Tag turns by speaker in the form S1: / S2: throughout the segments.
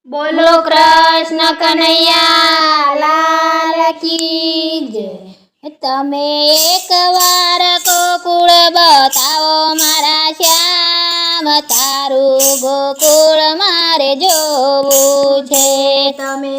S1: બોલો કૃષ્ણ કનૈયા લાલ કી જય। તમે એકવાર ગોકુળ બતાવો મારા શ્યામ, તારું ગોકુળ મારે જોવું છે।
S2: તમે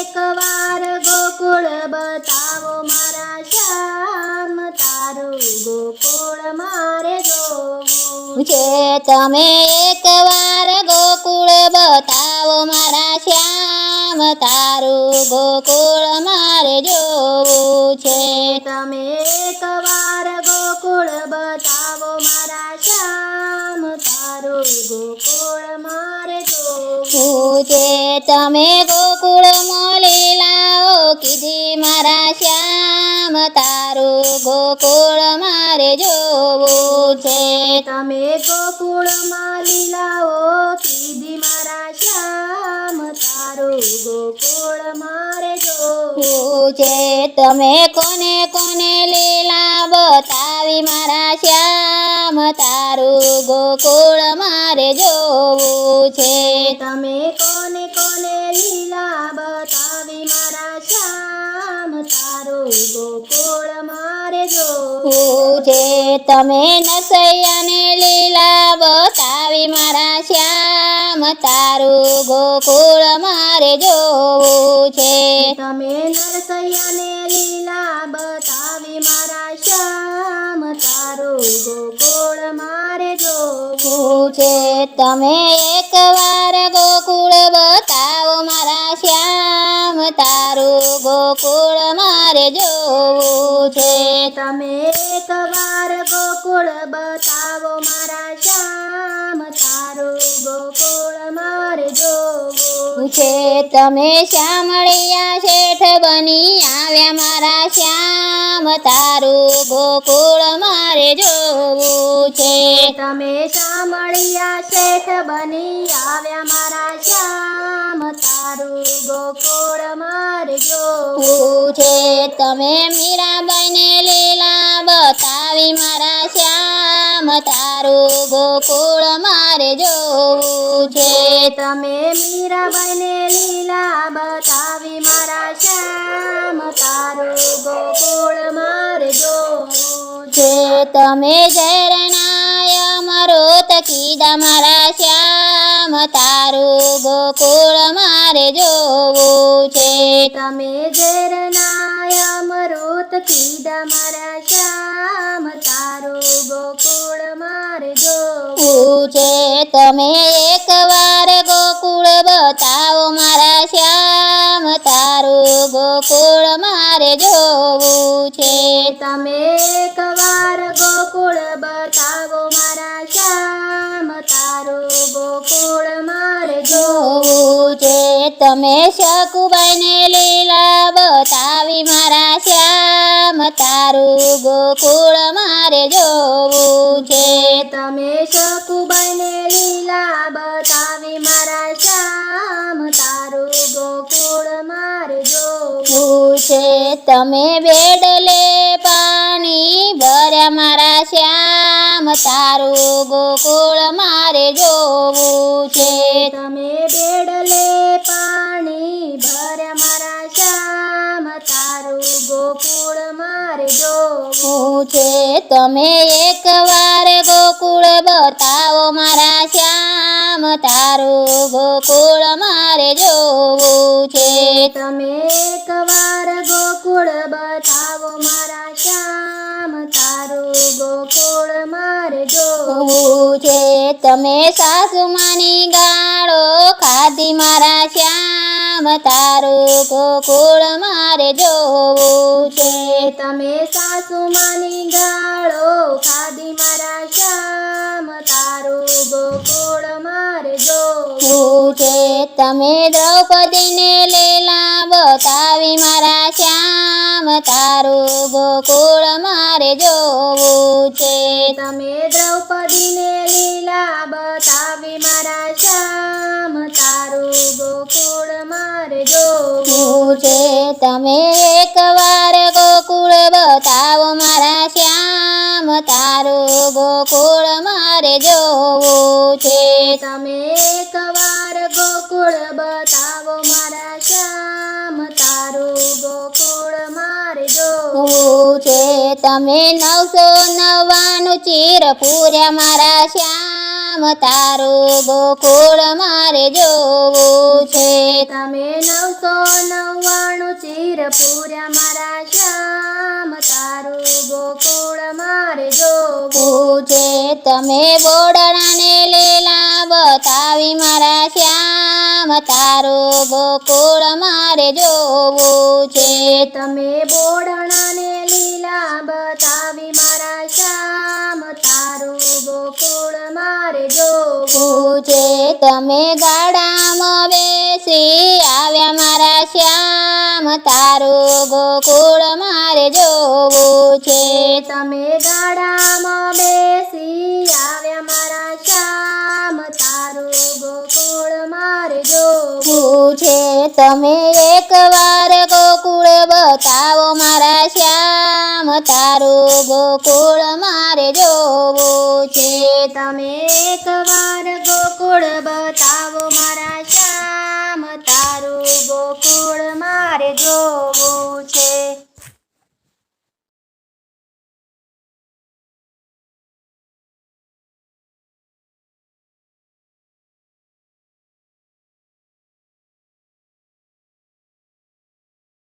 S2: એકવાર ગોકુળ બતાવો મારા શ્યામ, તારું ગોકુળ મારે જોવું
S1: છે। તમે એકવાર ગોકુળ બતાવો મારા શ્યામ, તારું ગોકુળ મારે જોવું છે।
S2: તમે એકવાર ગોકુળ બતાવો મારા શ્યામ, તારું ગોકુળ મારે જોવું
S1: છે। તમે ગોકુળમાં લીલાઓ કીધી મારા શ્યામ, તારું ગોકુળ મારે જોવું છે।
S2: તમે ગોકુળમાં લીલાઓ કીધી મારા શ્યામ, તારું ગોકુળ મારે જોવું
S1: છે। તમે કોને કોને લીલા બતાવી મારા શ્યામ, તારું ગોકુળ મારે જોવું છે।
S2: તમે કોને કોને લીલા બતાવી મારા શ્યામ, તારું ગોકુળ મારે જોવું
S1: છે। તમે નસૈયાને લીલા બતાવી મારા શ્યામ, તારું ગોકુળ મારે જોવું છે।
S2: તમે નરસૈયાને લીલા બતાવી મારા શ્યામ, તારું ગોકુળ મારે જોવું
S1: છે। તમે એકવાર ગોકુળ બતાવો મારા શ્યામ, તારું ગોકુળ મારે જોવું છે।
S2: તમે એકવાર ગોકુળ બતાવો મારા શ્યામ, તારું ગોકુળ મારે જોવું
S1: છે। તમે શામળિયા શેઠ બની આવ્યા મારા શ્યામ, તારું ગોકુળ મારે જોવું છે।
S2: તમે શામળિયા શેઠ બની આવ્યા મારા શ્યામ, તારું ગોકુળ મારે જોવું
S1: છે। તમે મીરાબાઈને લીલા બતાવી મારા શ્યામ, તારું ગોકુળ મારે જોવું છે।
S2: તમે મીરાબાઈને લીલા બતાવી મારા શ્યામ, તારું ગોકુળ મારે જોવું
S1: છે। તમે ઝરણાય અમૃત કીધા મારા શ્યામ, તારું ગોકુળ મારે જોવું છે।
S2: તમે ઝરણાય અમૃત કીધા મારા શ્યામ, તારું ગોકુળ મારે જોવું
S1: છે। તમે એકવાર ગોકુળ બતાવો મારા શ્યામ, તારું ગોકુળ મારે જોવું છે।
S2: તમે એકવાર ગોકુળ બતાવો મારા શ્યામ, તારું ગોકુળ મારે
S1: જોવું છે। તમે શકુબાઈને લીલા બતાવી મારા શ્યામ, તારું ગોકુળ મારે જોવું છે।
S2: તમે શકુબાઈને લીલા બતાવી મારા શ્યામ, તારું ગોકુળ મારે જોવું
S1: છે। તમે બેડલે પાણી ભર્યા મારા શ્યામ, તારું ગોકુળ મારે જોવું છે।
S2: તમે બેડલે પાણી ભર્યા મારા શ્યામ, તારું ગોકુળ મારે જોવું
S1: છે। તમે એકવાર ગોકુળ બતાવો મારા શ્યામ, તારું ગોકુળ મારે જોવું છે।
S2: તમે એકવાર ગોકુળ બતાવો મારા શ્યામ, તારું ગોકુળ મારે જોવું
S1: છે। તમે સાસુમાની ગાળો ખાધી મારા શ્યામ, તારું ગોકુળ મારે જોવું છે।
S2: તમે સાસુમાની ગાળો ખાધી મારા શ્યામ, તારું ગોકુળ મારે જોવું
S1: છે। તમે દ્રૌપદીને લીલા બતાવી મારા શ્યામ, તારું ગોકુળ મારે જોવું છે।
S2: તમે દ્રૌપદીને લીલા બતાવી મારા શ્યામ, તારું ગોકુળ મારે જોવું
S1: છે। તમે એકવાર ગોકુળ બતાવો મારા શ્યામ, તારું ગોકુળ મારે જોવું છે.
S2: તમે એકવાર ગોકુળ બતાવો મારા શ્યામ તારું ગોકુળ મારે જોવું
S1: જોવું છે. તમે 999 ચીર પૂર્યા મારા શ્યામ તારું ગોકુળ મારે જોવું છે.
S2: તમે 999 ચીર પૂર્યા મારા શ્યામ તારું ગોકુળ મારે જોવું
S1: છે. તમે બોરડાને લીલા બતાવી મારા શ્યામ તારું ગોકુળ મારે જોવું છે.
S2: તમે બોરડાને લીલા બતાવી મારા શ્યામ તારું ગોકુળ મારે જોવું
S1: છે. તમે ગાડામાં બેસી આવ્યા મારા શ્યામ તારું ગોકુળ મારે જોવું છે.
S2: તમે ગાડામાં બેસી આવ્યા મારા શ્યામ તારું ગોકુળ મારે જોવું
S1: છે. તમે એકવાર ગોકુળ બતાવો મારા શ્યામ તારું ગોકુળ મારે જોવું છે.
S2: તમે એકવાર ગોકુળ બતાવો મારા